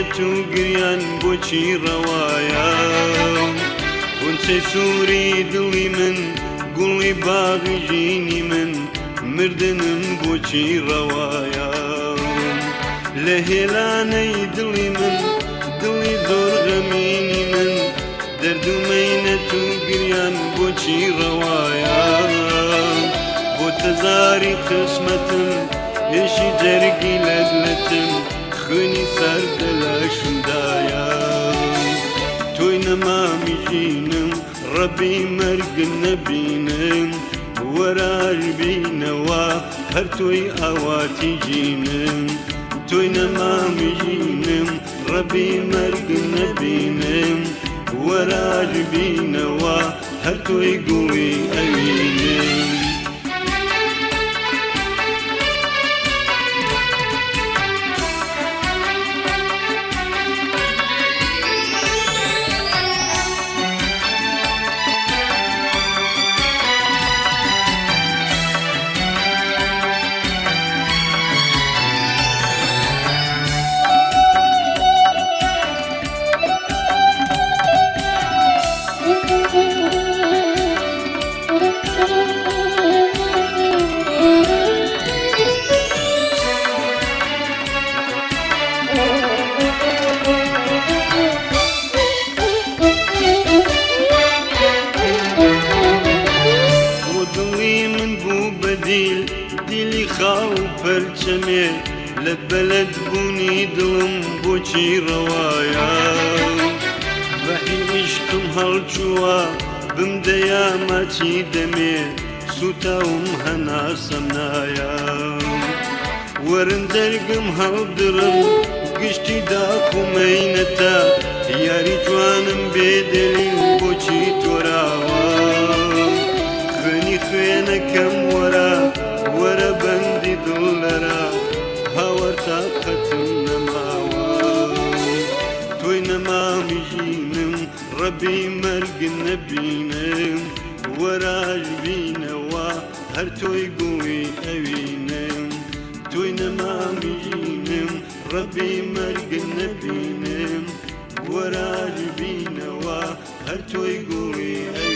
مینەت و گریان بۆچی ڕەوایە غونچەی سووری دڵی من گوڵی باغی ژینی من مردنم بۆچی ڕەوایە لە هێلانەی دڵی من دڵی زۆر غەمینی من دەرد و مینەت و گریان بۆچی ڕەوایە بۆ تەزاری قسمەتم هێشی جەرگی لەدلەتم خوێنی سەردە لە شندایە تۆی نەمامی ژینم ڕەبی مەرگن نەبینم وەراژ بینەوە هەر تۆی ئاواتی ژینم تۆی نەمامی ژینم ڕەبی مەرگن نەبینم وەراژ بینەوە هەر تۆی گوڵی ئەوینم دیلی خاو پەرچەمێ لە بەلەد بوونی دڵم بۆچی ڕەوایە بەحی عیشقم هەڵچووە بمدەیا ماچی دەمێ سوتاوم هەناسەم نایە وەرن دەرگم هەڵدڕم گشتی داخومەینەتە یاری جوانم بێدەلیل بۆچی تۆراوە خوێنی خوێنەکەم وەرە وەرە بەندی دڵ لەرە هاوەر تاقەتم نەماوە تۆی نەمامی ژینم ڕەبی مەرگن نەبینم وەراژ بینەوە هەر تۆی گوڵی ئەوینم تۆی نەمامی ژینم ڕەبی مەرگن نەبینم وەراژ بینەوە هەر تۆی گوڵی ئەوینم